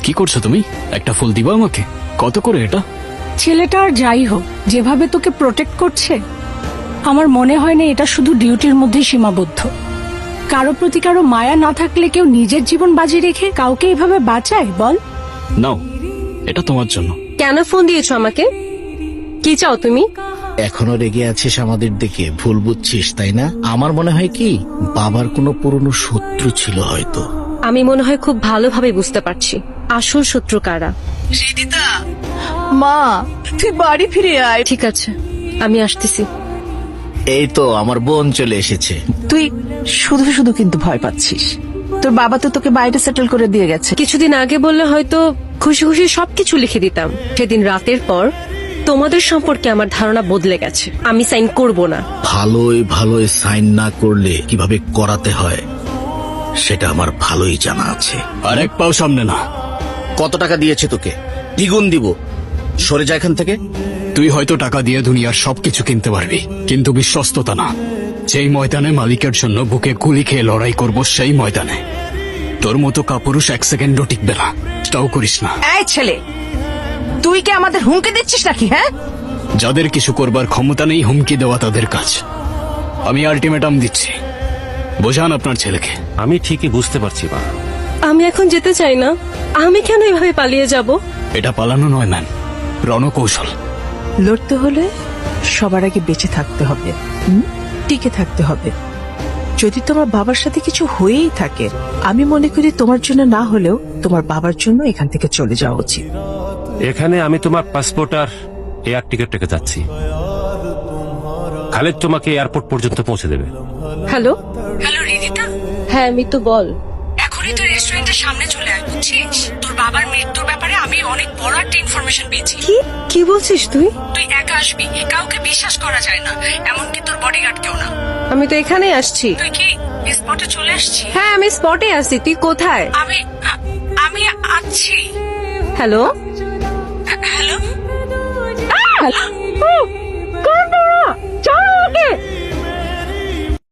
কি করছো তুমি? একটা ফুল দিবা আমাকে? কত করে এটা? ছেলেটা আর যাই হোক, যেভাবে তোকে প্রোটেক্ট করছে, আমার মনে হয় না এটা শুধু ডিউটির মধ্যে সীমাবদ্ধ। কারো প্রতি কারো মায়া না থাকলে কেউ নিজের জীবন বাজি রেখে কাউকে এভাবে বাঁচায় বল? নাও, এটা তোমার জন্য। কেন ফোন দিয়েছো আমাকে? কি চাও তুমি? এখনো রেগে আছিস আমাদের দিকে? ভুল বুঝছিস তাই না? আমার মনে হয় কি বাবার কোনো পুরনো শত্রু ছিল হয়তো। আমি মনে হয় খুব ভালোভাবে বুঝতে পারছি আসল শত্রু কারা। মা, তুই বাড়ি ফিরে আয়। ঠিক আছে, আমি আসতেছি। এই তো আমার বোন চলে এসেছে। তুই শুধু শুধু কিন্তু ভয় পাচ্ছিস। তোর বাবা তো তোকে বাইরে সেটেল করে দিয়ে গেছে। কিছুদিন আগে বললে হয়তো খুশি খুশি সবকিছু লিখে দিতাম। সেদিন রাতের পর তোমাদের সম্পর্কে আমার ধারণা বদলে গেছে। আমি সাইন করব না। ভালোই ভালোই সাইন না করলে কিভাবে করাতে হয় সেটা আমার ভালোই জানা আছে। আর এক পাও সামনে না। কত টাকা দিয়েছে তোকে? দ্বিগুণ দিব। সরে যা এখান থেকে। তুই হয়তো টাকা দিয়ে দুনিয়ার সবকিছু কিনতে পারবি, কিন্তু বিশ্বস্ততা না। যেই ময়দানে মালিকের জন্য বুকে গুলি খেয়ে লড়াই করব, সেই ময়দানে তোর মতো কাপুরুষ এক সেকেন্ডও টিকবে না। এটাও করিস না। এই ছেলে, তুই কি আমাদের হুমকি দিচ্ছিস নাকি? হ্যাঁ, যাদের কিছু করবার ক্ষমতা নেই হুমকি দেওয়া তাদের কাজ। আমি আলটিমেটাম দিচ্ছি, বোঝান আপনার ছেলেকে। আমি ঠিকই বুঝতে পারছি মা। আমি এখন যেতে চাই না। আমি কেন এভাবে পালিয়ে যাব? এটা পালানো নয় ম্যাম, রণকৌশল। লড়তে হলে সবার আগে বেঁচে থাকতে হবে, টিকে থাকতে হবে। যদি তোমার বাবার সাথে কিছু হয়েই থাকে, আমি মনে করি তোমার জন্য না হলেও তোমার বাবার জন্য এখান থেকে চলে যাওয়া উচিত। এখানে আমি তোমার পাসপোর্ট আর এয়ার টিকিট রেখে যাচ্ছি। খালেদ তোমাকে এয়ারপোর্ট পর্যন্ত পৌঁছে দেবে। হ্যালো হ্যালো রিদিতা, হ্যাঁ মিতু বল। এখনই তুই রেস্টুরেন্টের সামনে চলে আয়, বুঝছিস? তোর বাবার মৃত্যুর ব্যাপারে আমি অনেক বড় একটা ইনফরমেশন পেয়েছি। কি কি বলছিস তুই? তুই একা আসবি, কাউকে বিশ্বাস করা যায় না, এমনকি তোর বডিগার্ড কেউ না। আমি তো এখানেই আসছি। তুই কি স্পটে চলে আসছিস? হ্যাঁ, আমি স্পটে আছি। তুই কোথায়? আমি আছি। Hello hello hello